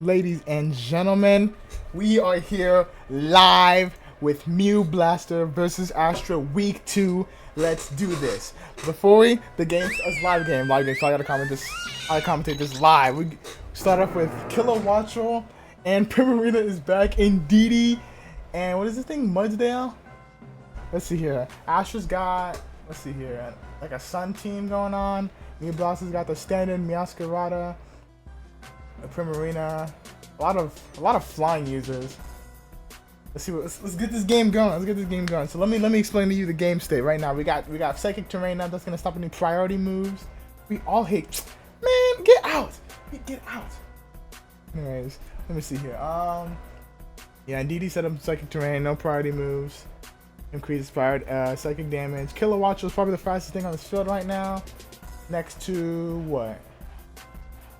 Ladies and gentlemen, we are here live with Mew Blaster versus Astra Week 2. Let's do this. Before the game, it's live game, so I gotta commentate this live. We start off with Killer Watchel, and Primarina is back in DD. And what is this thing, Mudsdale? Let's see here. Astra's got, let's see here, like a Sun team going on. Mew Blaster's got the standard Meowscarada. The Primarina, a lot of flying users. Let's get this game going. So let me explain to you the game state right now. We got psychic terrain now that's gonna stop any priority moves. We all hate. Man, get out! Get out! Anyways, let me see here. Yeah, DD set up psychic terrain, no priority moves. Increases psychic damage. Killer Watch is probably the fastest thing on this field right now. Next to what?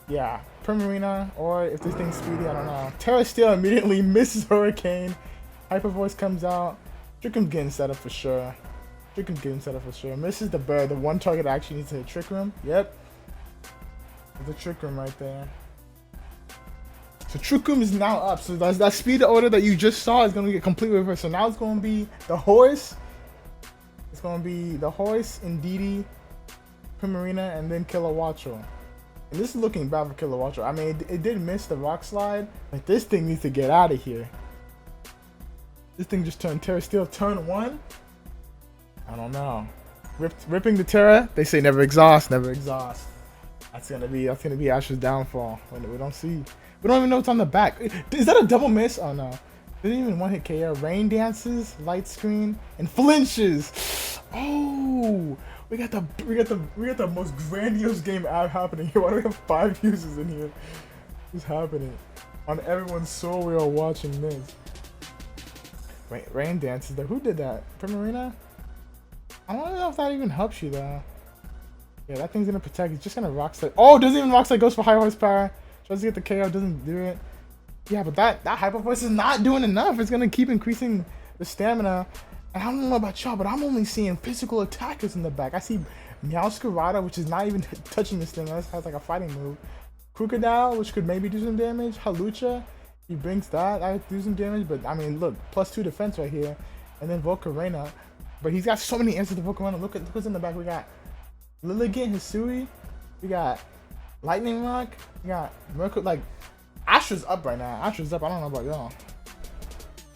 Yeah, Primarina, or if this thing's speedy, I don't know. Terra Steel immediately misses Hurricane. Hyper Voice comes out. Trick Room's getting set up for sure. Misses the bird. The one target actually needs to hit Trick Room. Yep. There's a Trick Room right there. So Trick Room is now up. So that speed order that you just saw is going to get completely reversed. So now it's going to be the horse. It's going to be the horse, Indeedee, Primarina, and then Killer Watchel. And this is looking bad for Killer Watcher. I mean, it did miss the rock slide, but this thing needs to get out of here. This thing just turned Terra Steel turn 1? I don't know. Ripping the Terra, they say never exhaust. That's gonna be Asher's downfall. We don't even know what's on the back. Is that a double miss? Oh no. Didn't even one hit KO. Rain dances, light screen, and flinches. Oh! We got the most grandiose game happening here. Why do we have 5 users in here? What's happening? On everyone's soul, we are watching this. Rain dances there. Who did that? Primarina? I don't know if that even helps you though. Yeah, that thing's gonna protect. It's just gonna rock slide. Oh, doesn't even rock slide. Goes for high horsepower. Tries to get the KO. Doesn't do it. Yeah, but that hyper voice is not doing enough. It's gonna keep increasing the stamina. I don't know about y'all, but I'm only seeing physical attackers in the back. I see Meowscarada, which is not even touching this thing. It has like a fighting move. Crocodile, which could maybe do some damage. Halucha, he brings that. I do some damage, but I mean, look, +2 defense right here. And then Volcarena. But he's got so many answers to Volcarena. Look what's in the back. We got Lilligant, Hisui. We got Lightning Rock. We got Mercury. Like, Astra's up right now. Astra's up. I don't know about y'all.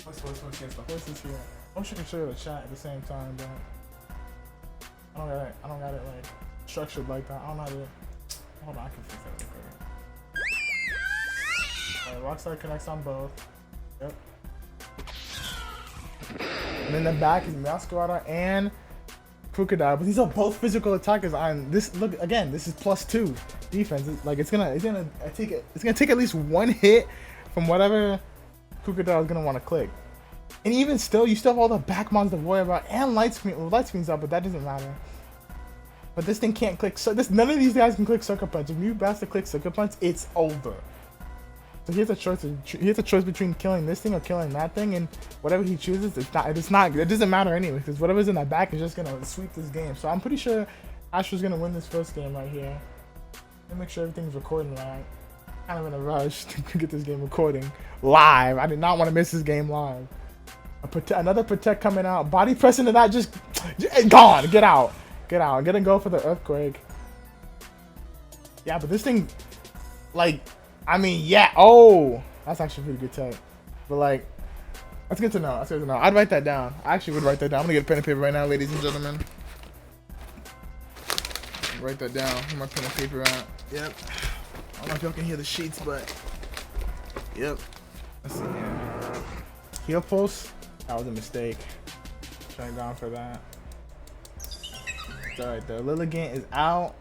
What's this here? I wish I could show you the chat at the same time, but I don't got it like structured like that. I don't know how to. Hold on, I can fix that real quick. Alright, Rockstar connects on both. Yep. And then the back is Meowscarada and Crocodile, but these are both physical attackers. On this, look again. This is +2 defense. It's gonna take at least one hit from whatever Crocodile is gonna want to click. And even still, you still have all the back mons to worry about, and light screen's up, but that doesn't matter. But this thing can't click. So none of these guys can click Sucker Punch. If you Blaster click Sucker Punch, it's over. So here's a choice. Here's a choice between killing this thing or killing that thing, and whatever he chooses, it's not. It doesn't matter anyway, because whatever's in that back is just gonna sweep this game. So I'm pretty sure Astra's gonna win this first game right here. Let me make sure everything's recording right. Kind of in a rush to get this game recording live. I did not want to miss this game live. Another protect coming out. Body press into that, just gone. Get out. I'm gonna go for the earthquake. Yeah, but this thing, like, I mean, yeah. Oh, that's actually pretty good tech. But like, that's good to know. I'd write that down. I actually would write that down. I'm gonna get a pen and paper right now, ladies and gentlemen. Write that down. Where my pen and paper at? Yep. I don't know if y'all can hear the sheets, but yep. Let's see here. Heal pulse. That was a mistake. Trying down for that. It's alright though. Lilligant is out.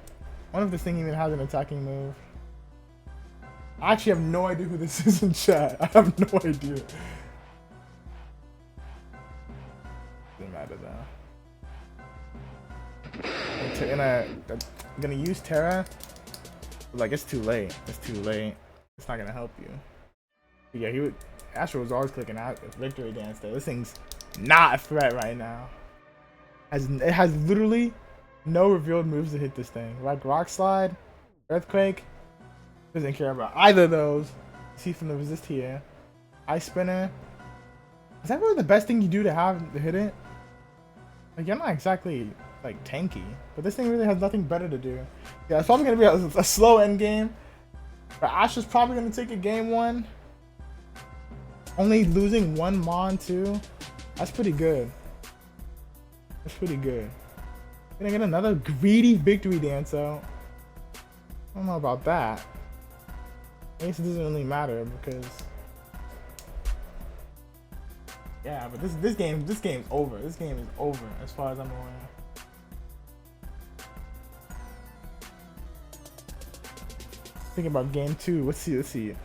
I wonder if this thing even has an attacking move. I actually have no idea who this is in chat. I have no idea. Doesn't matter though. I'm gonna use Terra. Like, it's too late. It's not gonna help you. But yeah, Astra was always clicking out Victory Dance there. This thing's not a threat right now. It has literally no revealed moves to hit this thing. Like Rock Slide, Earthquake, doesn't care about either of those. See from the resist here. Ice spinner. Is that really the best thing you do to have to hit it? Like, you're not exactly like tanky, but this thing really has nothing better to do. Yeah, it's probably gonna be a slow end game. But Astra's probably gonna take a game 1. Only losing 1 Mon too. That's pretty good. That's pretty good. Gonna get another greedy victory dance out. I don't know about that. I guess it doesn't really matter because yeah, but this game's over. This game is over as far as I'm aware. Thinking about game 2. Let's see.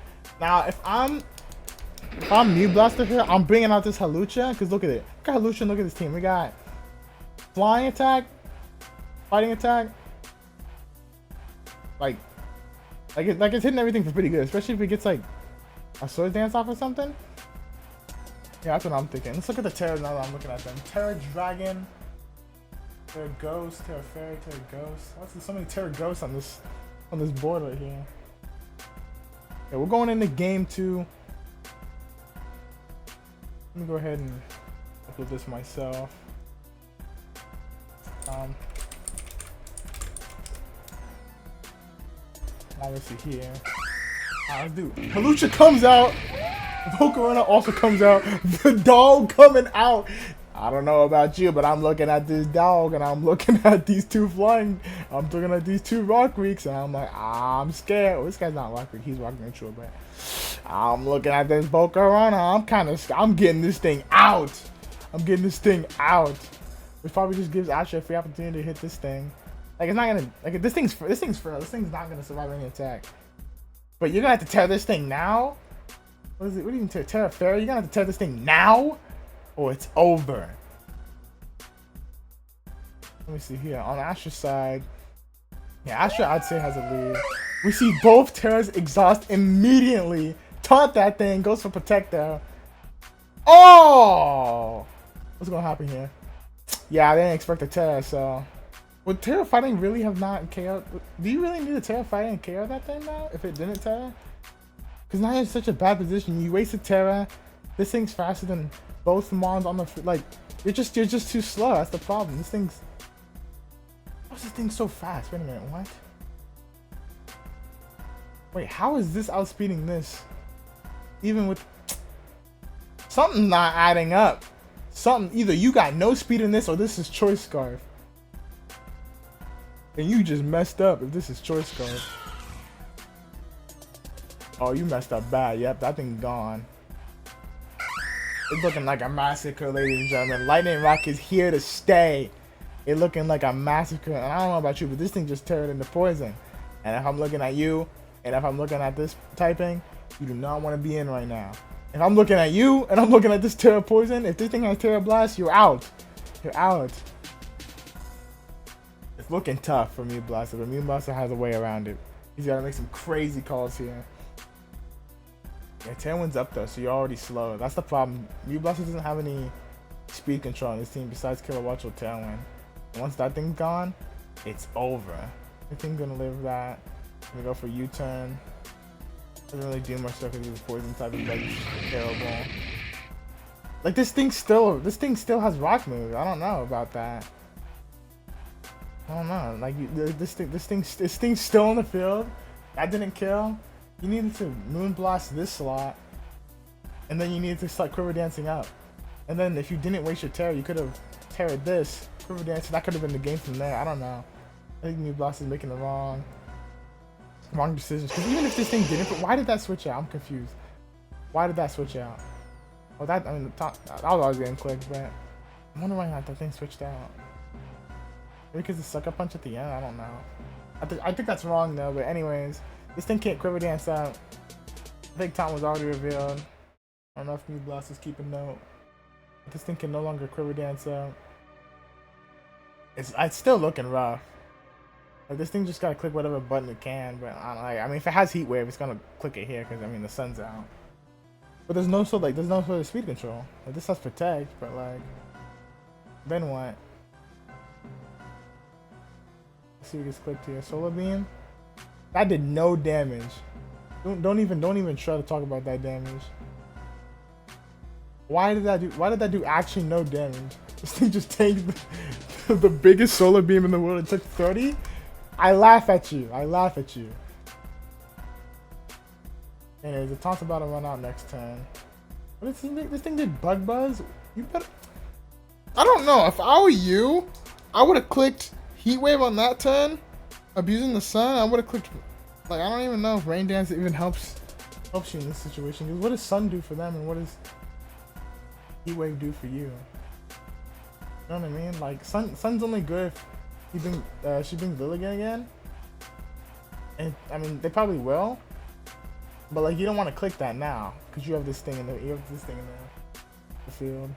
Now if I'm Mew Blaster here, I'm bringing out this Halucha because look at it. Look at Halucha. Look at this team. We got flying attack, fighting attack. Like it's hitting everything for pretty good, especially if it gets like a sword dance off or something. Yeah, that's what I'm thinking. Let's look at the Terra now that I'm looking at them. Terra Dragon, Terra Ghost, Terra Fairy, Terra Ghost. There's so many Terra Ghosts on this board right here. Yeah, we're going into game 2. Let me go ahead and upload this myself. Let's see here. Let's do. Halucha comes out. Volcarona also comes out. The dog coming out. I don't know about you, but I'm looking at this dog and I'm looking at these 2 flying. I'm looking at these 2 Rock Reeks and I'm like, I'm scared. Well, this guy's not Rock Reek. He's Rock Neutral, but I'm looking at this Volcarona. I'm getting this thing out. I'm getting this thing out. Which probably just gives Astra a free opportunity to hit this thing. Like it's not gonna like this thing's frail. This thing's not gonna survive any attack. But you're gonna have to tear this thing now. What is it? What do you mean Terra Fairy? You're gonna have to tear this thing now, or it's over. Let me see here on Astra's side. Yeah, Astra I'd say has a lead. We see both Terras exhaust immediately. Taunt that thing, goes for Protect there. Oh! What's gonna happen here? Yeah, I didn't expect a Terra, so. Would Terra Fighting really have not KO'd? Do you really need a Terra Fighting and KO that thing now? If it didn't Terra? Because now you're in such a bad position. You wasted Terra. This thing's faster than both Mons on the like. You're just too slow. That's the problem. This thing's. What's this thing so fast? Wait a minute. What? Wait, how is this outspeeding this? Even with something not adding up. Something either you got no speed in this or this is Choice Scarf. And you just messed up if this is Choice Scarf. Oh, you messed up bad. Yep, that thing's gone. It's looking like a massacre, ladies and gentlemen. Lightning Rock is here to stay. It's looking like a massacre. And I don't know about you, but this thing just turned into poison. And if I'm looking at you, and if I'm looking at this typing, you do not want to be in right now. If I'm looking at you, and I'm looking at this Terra Poison, if this thing has Terra Blast, you're out. You're out. It's looking tough for Mew Blaster, but Mew Blaster has a way around it. He's got to make some crazy calls here. Yeah, Tailwind's up though, so you're already slow. That's the problem. Mew Blaster doesn't have any speed control on this team besides Kilowatts or Tailwind. And once that thing's gone, it's over. I think I'm gonna live that. I'm gonna go for U-turn. Doesn't really do much stuff because the poison type is like terrible. Like this thing still has rock moves. I don't know about that. I don't know. Like this thing's still in the field. That didn't kill. You needed to Moon Blast this slot, and then you needed to start Quiver Dancing up. And then if you didn't waste your Terra, you could have Terra'd this Quiver Dancing. That could have been the game from there. I don't know. I think Mew Blast is making the wrong decisions. Because even if this thing didn't, but why did that switch out? I'm confused. Why did that switch out? Well, that was always getting clicked, but I wonder why that thing switched out. Maybe because the Sucker Punch at the end. I don't know. I think that's wrong though. But anyways, this thing can't Quiver Dance out. I think Taunt was already revealed. I don't know if Mew Blast is keeping note. But this thing can no longer Quiver Dance out. It's still looking rough. Like this thing just gotta click whatever button it can, but I mean, if it has Heat Wave, it's gonna click it here because I mean the sun's out. But there's no sort of speed control. Like this has Protect, but like, then what? Let's see what gets clicked here. Solar Beam. That did no damage. Don't even try to talk about that damage. Why did that do actually no damage? This thing just tanked the biggest solar beam in the world. It took 30. I laugh at you. I laugh at you. Anyways, the taunt's about to run out next turn. What this thing did bug buzz? You better. I don't know. If I were you, I would have clicked Heat Wave on that turn. Abusing the sun. I would have clicked. Like, I don't even know if Rain Dance even helps you in this situation. Because what does Sun do for them, and what does Heat Wave do for you? You know what I mean? Like, Sun's only good if she brings Lilligant again. And I mean, they probably will. But like, you don't want to click that now because you have this thing in the the field.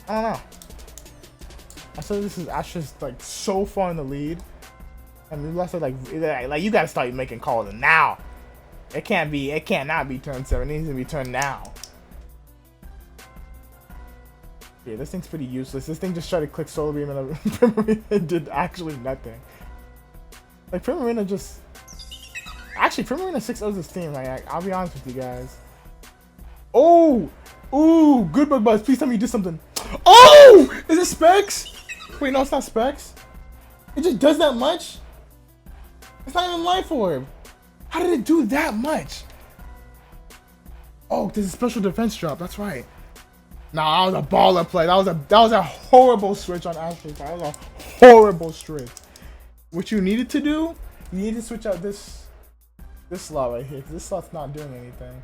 I don't know. I said this is Astra's like so far in the lead. I mean, let's say like you gotta start making calls now. It cannot be turn 7. It needs to be turned now. Yeah, this thing's pretty useless. This thing just tried to click Solar Beam and Primarina did actually nothing. Like Primarina just. Actually, Primarina 6-0's this team. Like, I'll be honest with you guys. Oh! Ooh! Good bug buzz. Please tell me you did something. Oh! Is it Specs? Wait, no, it's not Specs. It just does that much? It's not even Life Orb. How did it do that much? Oh, there's a special defense drop. That's right. Nah, that was a baller play. That was a horrible switch on Astra. That was a horrible switch. What you needed to do, you need to switch out this slot right here, because this slot's not doing anything.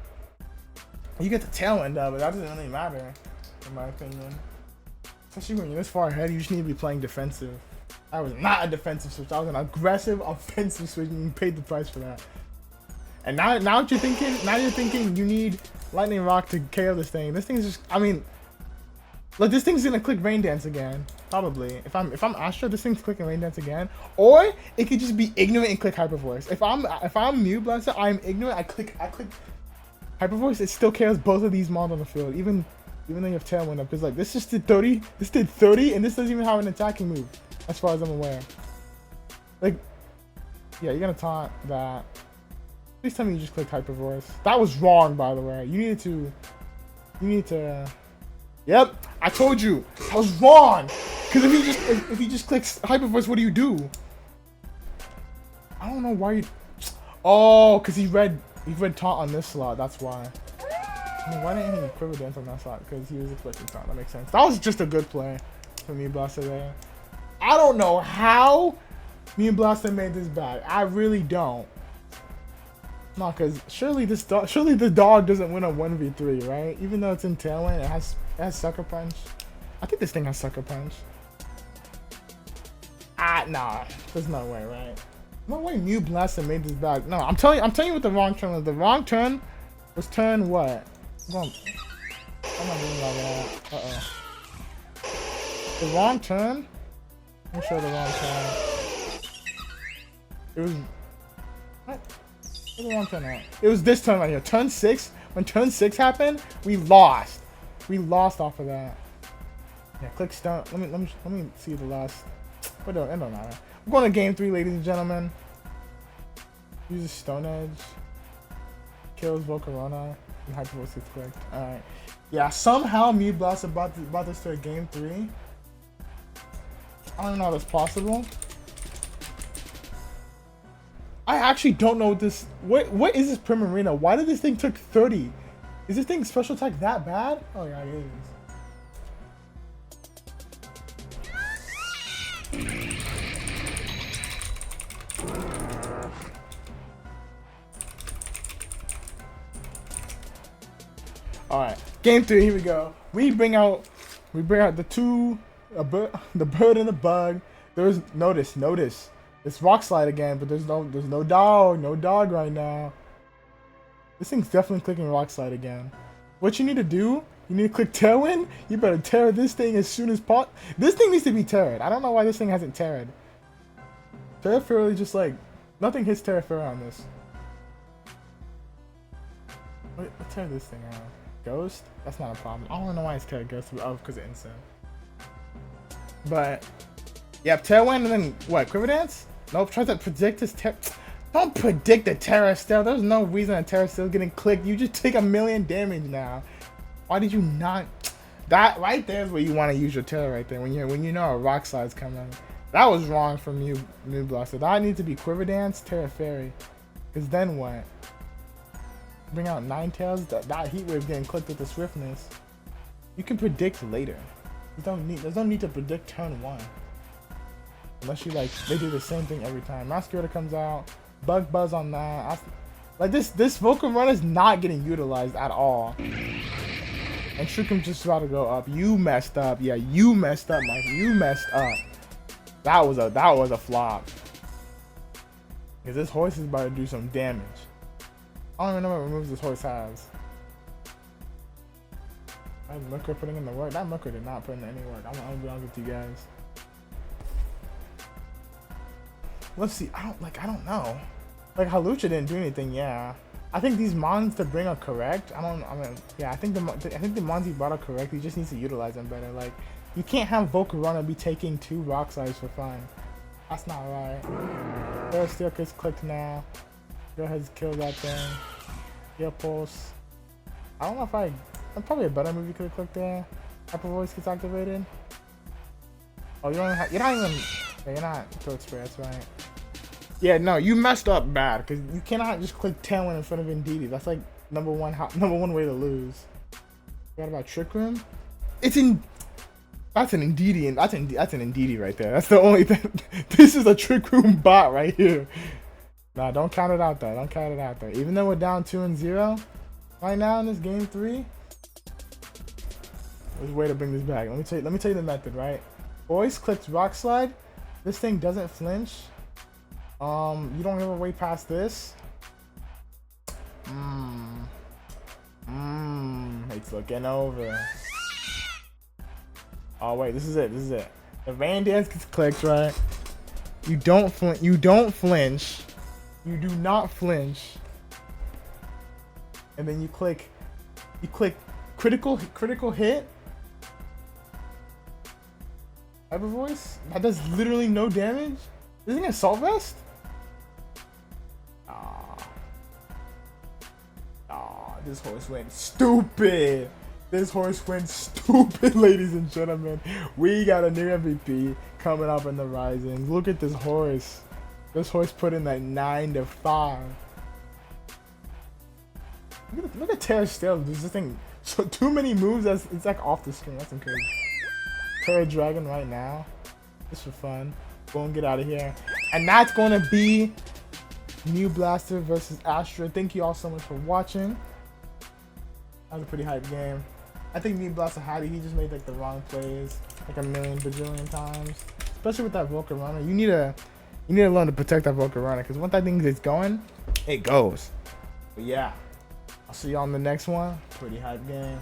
You get the tailwind of it, that doesn't really matter, in my opinion. Especially when you're this far ahead, you just need to be playing defensive. I was not a defensive switch, I was an aggressive offensive switch, and you paid the price for that. And now you're thinking you need Lightning Rock to KO this thing. This thing's just, I mean, look, this thing's gonna click Rain Dance again. Probably. If I'm Astra, this thing's clicking Rain Dance again. Or it could just be ignorant and click Hyper Voice. If I'm Mew Blaster, I'm ignorant, I click Hyper Voice, it still KOs both of these mons on the field. Even though you have Tailwind up. Because like this just did 30. This did 30 and this doesn't even have an attacking move. As far as I'm aware. Like, yeah, you're gonna taunt that. Please tell me you just clicked Hyper Voice. That was wrong, by the way. You need to Yep, I told you. I was wrong. Because if he just clicks Hyper Voice, what do you do? I don't know why you. Oh, because he read taunt on this slot. That's why. I mean, why didn't he Quiver Dance on that slot? Because he was expecting taunt. That makes sense. That was just a good play for me, Blaster there. I don't know how me and Blaster made this back. I really don't. No, because surely the dog doesn't win a 1v3, right? Even though it's in Tailwind, it has Sucker Punch. I think this thing has Sucker Punch. Nah, there's no way, right? No way Mew Blaster made this back. No, I'm telling you what the wrong turn was. The wrong turn was turn what? I'm not doing like that. The wrong turn? Let me show the wrong turn. It was what? Where's the wrong turn at? It was this turn right here. Turn 6. When turn 6 happened, we lost. We lost off of that. Yeah, click stone. Let me see the last. But it don't matter. We're going to game 3, ladies and gentlemen. Uses Stone Edge. Kills Volcarona. And Hyper Voice is clicked. Alright. Yeah, somehow Mew Blast brought this to a game 3. I don't know how that's possible. I actually don't know what this. What is this Primarina? Why did this thing took 30? Is this thing special attack that bad? Oh yeah, it is. All right, game 3. Here we go. We bring out the bird and the bug. There's notice. It's Rock Slide again, but there's no dog right now. This thing's definitely clicking Rock Slide again. What you need to do, you need to click Tailwind. You better tear this thing as soon as possible. This thing needs to be teared. I don't know why this thing hasn't teared. Terra Fairy just like, nothing hits Terra Fairy on this. Let's tear this thing out. Ghost? That's not a problem. I don't know why it's Terra Ghost. Oh, because of Insane. But, yeah, Tailwind and then what? Quiver Dance? Nope, tries to predict his Don't predict the Terra Steel. There's no reason a Terra Steel is getting clicked. You just take 1,000,000 damage now. Why did you not? That right there is where you want to use your Terra right there. When you know a rock slide's coming. That was wrong from you, New Blaster. That needs to be Quiver Dance, Terra Fairy. Cause then what? Bring out Ninetales. That Heat Wave getting clicked with the swiftness. You can predict later. There's no need to predict turn 1. Unless you they do the same thing every time. Masquerader comes out. Bug Buzz on that. This Vulcan Run is not getting utilized at all. And Shuriken's just about to go up. You messed up. Yeah, you messed up, Mike. You messed up. That was a flop. Because this horse is about to do some damage. I don't even know what moves this horse has. That Mooker putting in the work. That Mooker did not put in any work. I'm gonna be honest with you guys. Let's see. I don't know. Like Halucha didn't do anything. Yeah. I think these mons to bring are correct. Yeah. I think the mons he brought are correct. He just needs to utilize them better. Like, you can't have Volcarona be taking 2 rock slides for fun. That's not right. Their Steel gets clicked now. Go ahead and kill that thing. Gale Pulse. I don't know if that's probably a better move you could have clicked there. Hyper Voice gets activated. Oh, you're not Throat Spray, that's right. Yeah, no, you messed up bad because you cannot just click Tailwind in front of Indeedee. That's like number one way to lose. Forgot about Trick Room. That's an Indeedee, and that's an Indeedee right there. That's the only thing. This is a Trick Room bot right here. Nah, don't count it out though. Don't count it out though. Even though we're down 2-0 right now in this game 3, there's a way to bring this back. Let me tell you the method, right? Voice clicks Rock Slide. This thing doesn't flinch. You don't have a way past this. It's looking over. Oh wait, this is it. The Van Dance gets clicked, right? You don't flinch. You do not flinch. And then you click critical hit. Hyper Voice? That does literally no damage? Isn't it Assault Vest? This horse went stupid. Ladies and gentlemen. We got a new MVP coming up in the Rising. Look at this horse. This horse put in like 9-5. Look at Terra Steel. This thing. So too many moves. It's like off the screen. That's crazy. Terra Dragon right now. Just for fun. Boom, get out of here. And that's going to be New Blaster versus Astra. Thank you all so much for watching. That was a pretty hype game. I think New Blaster had it. He just made like the wrong plays like 1,000,000 bajillion times. Especially with that Volcarona. You need to learn to protect that Volcarona because once that thing gets going, it goes. But yeah. I'll see y'all in the next one. Pretty hype game.